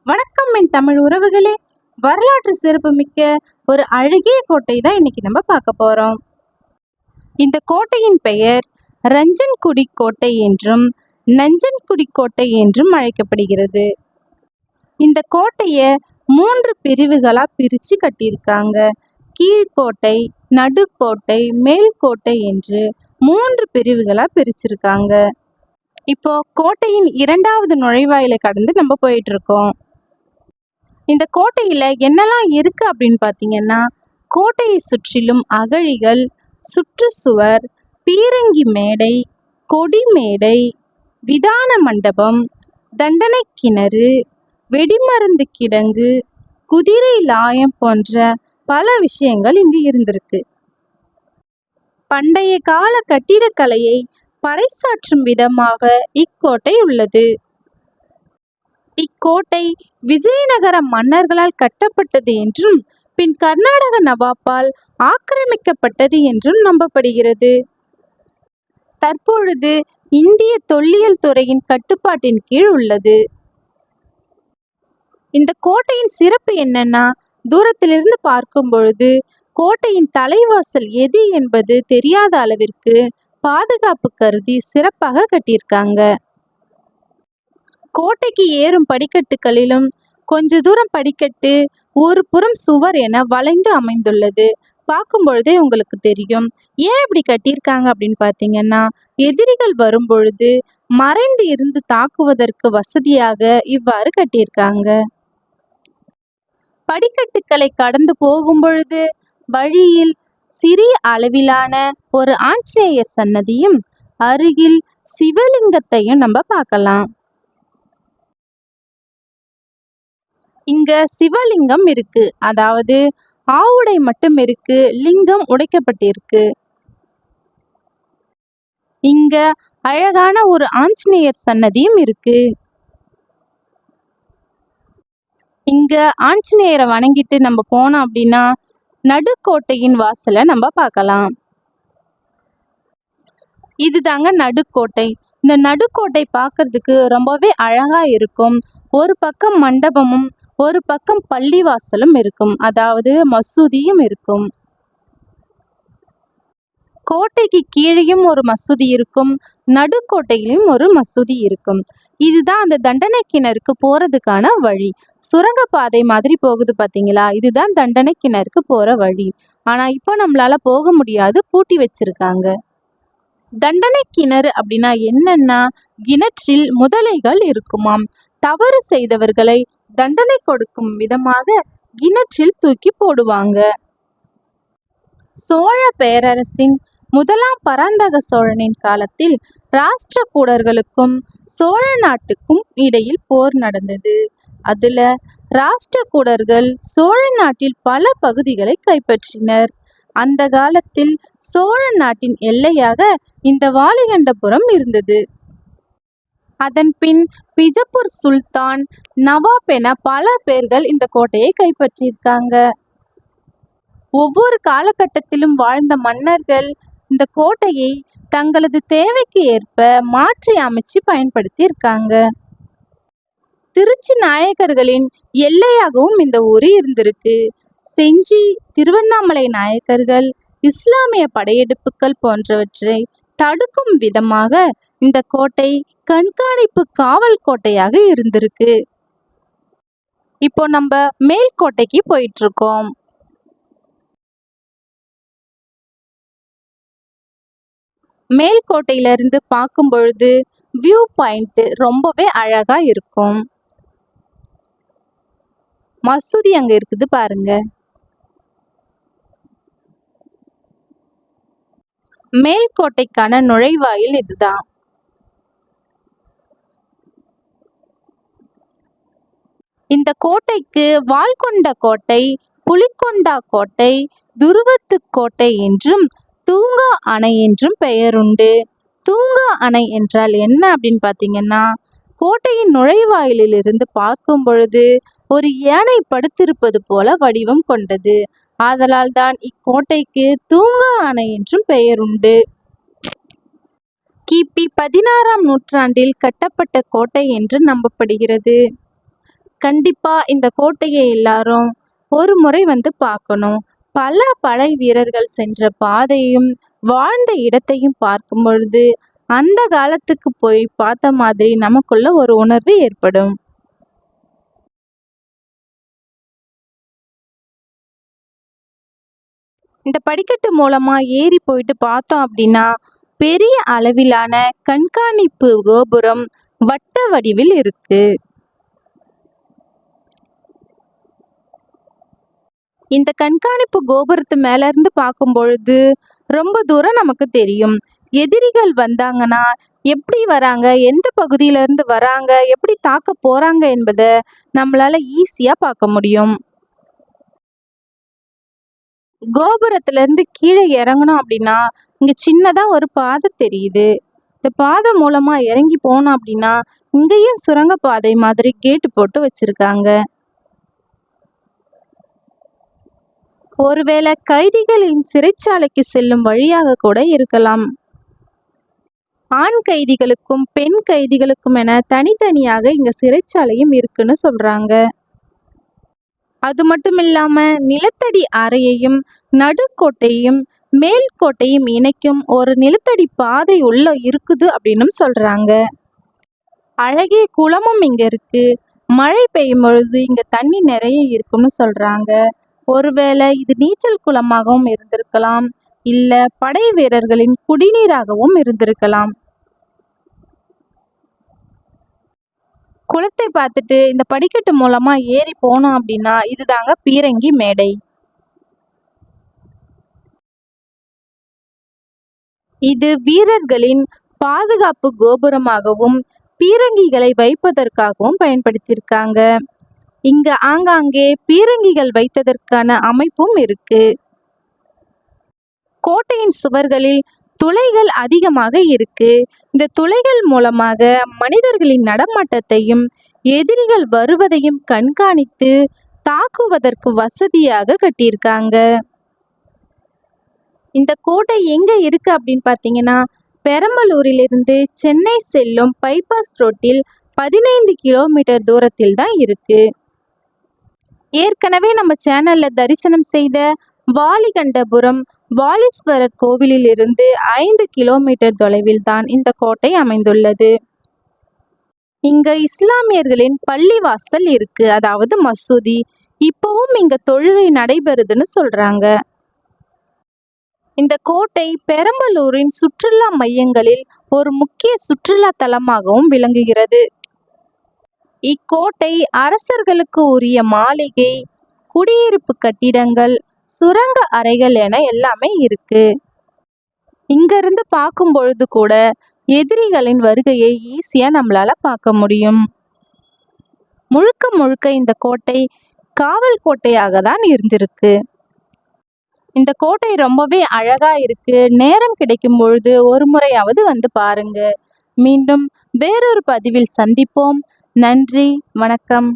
வணக்கம் என் தமிழ் உறவுகளே. வரலாற்று சிறப்புமிக்க ஒரு அழகிய கோட்டை தான் இன்னைக்கு நம்ம பார்க்க போறோம். இந்த கோட்டையின் பெயர் ரஞ்சன்குடி கோட்டை என்றும் நஞ்சன்குடி கோட்டை என்றும் அழைக்கப்படுகிறது. இந்த கோட்டைய 3 பிரிவுகளா பிரிச்சு கட்டியிருக்காங்க. கீழ்கோட்டை, நடுக்கோட்டை, மேல்கோட்டை என்று 3 பிரிவுகளா பிரிச்சிருக்காங்க. இப்போ கோட்டையின் 2வது நுழைவாயிலை கடந்து நம்ம போயிட்டு இருக்கோம். இந்த கோட்டையில என்னெல்லாம் இருக்கு அப்படின்னு பார்த்தீங்கன்னா, கோட்டையை சுற்றிலும் அகழிகள், சுற்றுச்சுவர், பீரங்கி மேடை, கொடி மேடை, விதான மண்டபம், தண்டனை கிணறு, வெடிமருந்து கிடங்கு, குதிரை லாயம் போன்ற பல விஷயங்கள் இங்கு இருந்திருக்கு. பண்டைய கால கட்டிடக்கலையை பறைசாற்றும் விதமாக இக்கோட்டை உள்ளது. இக்கோட்டை விஜயநகர மன்னர்களால் கட்டப்பட்டது என்றும் பின் கர்நாடக நவாப்பால் ஆக்கிரமிக்கப்பட்டது என்றும் நம்பப்படுகிறது. தற்பொழுது இந்திய தொல்லியல் துறையின் கட்டுப்பாட்டின் கீழ் உள்ளது. இந்த கோட்டையின் சிறப்பு என்னன்னா, தூரத்திலிருந்து பார்க்கும் பொழுது கோட்டையின் தலைவாசல் எது என்பது தெரியாத அளவிற்கு பாதுகாப்பு கருதி சிறப்பாக கட்டியிருக்காங்க. கோட்டைக்கு ஏறும் படிக்கட்டுகளிலும் கொஞ்ச தூரம் படிக்கட்டு, ஒரு புறம் சுவர் என வளைந்து அமைந்துள்ளது. பார்க்கும் பொழுதே உங்களுக்கு தெரியும். ஏன் இப்படி கட்டியிருக்காங்க அப்படின்னு பார்த்தீங்கன்னா, எதிரிகள் வரும் பொழுது மறைந்து இருந்து தாக்குவதற்கு வசதியாக இவ்வாறு கட்டியிருக்காங்க. படிக்கட்டுகளை கடந்து போகும் பொழுது வழியில் சிறிய அளவிலான ஒரு ஆஞ்சநேயர் சன்னதியும் அருகில் சிவலிங்கத்தையும் நம்ம பார்க்கலாம். இங்க சிவலிங்கம் இருக்கு, அதாவது ஆவுடை மட்டும் இருக்கு, லிங்கம் உடைக்கப்பட்டிருக்கு. இங்க அழகான ஒரு ஆஞ்சநேயர் சன்னதியும் இருக்கு. இங்க ஆஞ்சநேயரை வணங்கிட்டு நம்ம போனோம் அப்படின்னா நடுக்கோட்டையின் வாசலை நம்ம பார்க்கலாம். இதுதாங்க நடுக்கோட்டை. இந்த நடுக்கோட்டை பார்க்கறதுக்கு ரொம்பவே அழகா இருக்கும். ஒரு பக்கம் மண்டபமும் ஒரு பக்கம் பள்ளிவாசலும் இருக்கும், அதாவது மசூதியும் இருக்கும். கோட்டைக்கு கீழேயும் ஒரு மசூதி இருக்கும், நடுக்கோட்டையிலும் ஒரு மசூதி இருக்கும். இதுதான் அந்த தண்டனை கிணறுக்கு போறதுக்கான வழி. சுரங்கப்பாதை மாதிரி போகுது பார்த்தீங்களா, இதுதான் தண்டனை கிணறுக்கு போற வழி. ஆனா இப்போ நம்மளால போக முடியாது, பூட்டி வச்சிருக்காங்க. தண்டனை கிணறு அப்படின்னா என்னன்னா, கிணற்றில் முதலைகள் இருக்குமாம். தவறு செய்தவர்களை தண்டனை கொடுக்கும் விதமாக கிணற்றில் தூக்கி போடுவாங்க. சோழ பேரரசின் 1ஆம் பராந்தக சோழனின் காலத்தில் ராஷ்டிரகூடர்களுக்கும் சோழ நாட்டுக்கும் இடையில் போர் நடந்தது. அதுல ராஷ்டிரகூடர்கள் சோழ நாட்டில் பல பகுதிகளை கைப்பற்றினர். அந்த காலத்தில் சோழ நாட்டின் எல்லையாக இந்த வாலிகண்டபுரம் இருந்தது. அதன் பின் பிஜப்பூர் சுல்தான், நவாப் என பல பேர்கள் இந்த கோட்டையை கைப்பற்றியிருக்காங்க. ஒவ்வொரு காலகட்டத்திலும் வாழ்ந்த மன்னர்கள் இந்த கோட்டையை தங்களது தேவைக்கு ஏற்ப மாற்றி அமைச்சு பயன்படுத்தி இருக்காங்க. திருச்சி நாயக்கர்களின் எல்லையாகவும் இந்த ஊர் இருந்திருக்கு. செஞ்சி, திருவண்ணாமலை நாயக்கர்கள் இஸ்லாமிய படையெடுப்புகள் போன்றவற்றை தடுக்கும் விதமாக இந்த கோட்டை கண்காணிப்பு காவல் கோட்டையாக இருந்திருக்கு. இப்போ நம்ம மேல்கோட்டைக்கு போயிட்டு இருக்கோம். மேல்கோட்டையில இருந்து பார்க்கும் பொழுது வியூ பாயிண்ட் ரொம்பவே அழகா இருக்கும். மசூதி அங்க இருக்குது பாருங்க. மேல்கோட்டைக்கான நுழைவாயில் இதுதான். இந்த கோட்டைக்கு வால்கொண்ட கோட்டை, புலிகொண்டா கோட்டை, துருவத்து கோட்டை என்றும் தூங்கா அணை என்றும் பெயருண்டு. தூங்கா அணை என்றால் என்ன அப்படின்னு பார்த்தீங்கன்னா, கோட்டையின் நுழைவாயிலிருந்து பார்க்கும் பொழுது ஒரு யானை படுத்திருப்பது போல வடிவம் கொண்டது. ஆதலால் தான் இக்கோட்டைக்கு தூங்கா அணை என்றும் பெயருண்டு. கிபி 16ஆம் நூற்றாண்டில் கட்டப்பட்ட கோட்டை என்று நம்பப்படுகிறது. கண்டிப்பா இந்த கோட்டையை எல்லாரும் ஒரு முறை வந்து பார்க்கணும். பல படை வீரர்கள் சென்ற பாதையும், வாழ்ந்த இடத்தையும் பார்க்கும் பொழுது, அந்த காலத்துக்கு போய் பார்த்த மாதிரி நமக்குள்ள ஒரு உணர்வு ஏற்படும். இந்த படிக்கட்டு மூலமா ஏறி போயிட்டு பார்த்தோம் அப்படின்னா, பெரிய அளவிலான கண்காணிப்பு கோபுரம் வட்ட வடிவில் இருக்கு. இந்த கண்காணிப்பு கோபுரத்து மேல இருந்து பார்க்கும் பொழுது ரொம்ப தூரம் நமக்கு தெரியும். எதிரிகள் வந்தாங்கன்னா எப்படி வராங்க, எந்த பகுதியில இருந்து வராங்க, எப்படி தாக்க போறாங்க என்பத நம்மளால ஈஸியா பார்க்க முடியும். கோபுரத்துல இருந்து கீழே இறங்கணும் அப்படின்னா, இங்க சின்னதா ஒரு பாதை தெரியுது. இந்த பாதை மூலமா இறங்கி போனோம் அப்படின்னா, இங்கேயும் சுரங்க பாதை மாதிரி கேட்டு போட்டு வச்சிருக்காங்க. ஒருவேளை கைதிகளின் சிறைச்சாலைக்கு செல்லும் வழியாக கூட இருக்கலாம். ஆண் கைதிகளுக்கும் பெண் கைதிகளுக்கும் என தனித்தனியாக இங்க சிறைச்சாலையும் இருக்குன்னு சொல்றாங்க. அது மட்டும் இல்லாம நிலத்தடி அறையையும் நடுக்கோட்டையும் மேல்கோட்டையும் இணைக்கும் ஒரு நிலத்தடி பாதை உள்ள இருக்குது அப்படின்னும் சொல்றாங்க. அழகிய குளமும் இங்க இருக்கு. மழை பெய்யும் பொழுது இங்க தண்ணி நிறைய இருக்கும்னு சொல்றாங்க. ஒருவேளை இது நீச்சல் குளமாகவும் இருந்திருக்கலாம், இல்ல படை வீரர்களின் குடிநீராகவும் இருந்திருக்கலாம். குளத்தை பார்த்துட்டு இந்த படிக்கட்டு மூலமா ஏறி போனோம் அப்படின்னா இதுதாங்க பீரங்கி மேடை. இது வீரர்களின் பாதுகாப்பு கோபுரமாகவும் பீரங்கிகளை வைப்பதற்காகவும் பயன்படுத்தியிருக்காங்க. இங்க ஆங்காங்கே பீரங்கிகள் வைத்ததற்கான அமைப்பும் இருக்கு. கோட்டையின் சுவர்களில் துளைகள் அதிகமாக இருக்கு. இந்த துளைகள் மூலமாக மனிதர்களின் நடமாட்டத்தையும் எதிரிகள் வருவதையும் கண்காணித்து தாக்குவதற்கு வசதியாக கட்டியிருக்காங்க. இந்த கோட்டை எங்க இருக்கு அப்படின்னு பார்த்தீங்கன்னா, பெரம்பலூரிலிருந்து சென்னை செல்லும் பைபாஸ் ரோட்டில் 15 கிலோமீட்டர் தூரத்தில் தான் இருக்கு. ஏற்கனவே நம்ம சேனல்ல தரிசனம் செய்த வாலிகண்டபுரம் வாலீஸ்வரர் கோவிலில் இருந்து 5 கிலோமீட்டர் தொலைவில் தான் இந்த கோட்டை அமைந்துள்ளது. இங்க இஸ்லாமியர்களின் பள்ளிவாசல் இருக்கு, அதாவது மசூதி. இப்பவும் இங்க தொழுகை நடைபெறுதுன்னு சொல்றாங்க. இந்த கோட்டை பெரம்பலூரின் சுற்றுலா மையங்களில் ஒரு முக்கிய சுற்றுலா தலமாகவும் விளங்குகிறது. இக்கோட்டை அரசர்களுக்கு உரிய மாளிகை, குடியிருப்பு கட்டிடங்கள், சுரங்க அறைகள் என எல்லாமே இருக்கு. இங்கிருந்து பார்க்கும் பொழுது கூட எதிரிகளின் வருகையை ஈஸியா நம்மளால பார்க்க முடியும். முழுக்க முழுக்க இந்த கோட்டை காவல் கோட்டையாக தான் இருந்திருக்கு. இந்த கோட்டை ரொம்பவே அழகா இருக்கு. நேரம் கிடைக்கும் பொழுது ஒரு முறையாவது வந்து பாருங்க. மீண்டும் வேறொரு பதிவில் சந்திப்போம். நன்றி, வணக்கம்.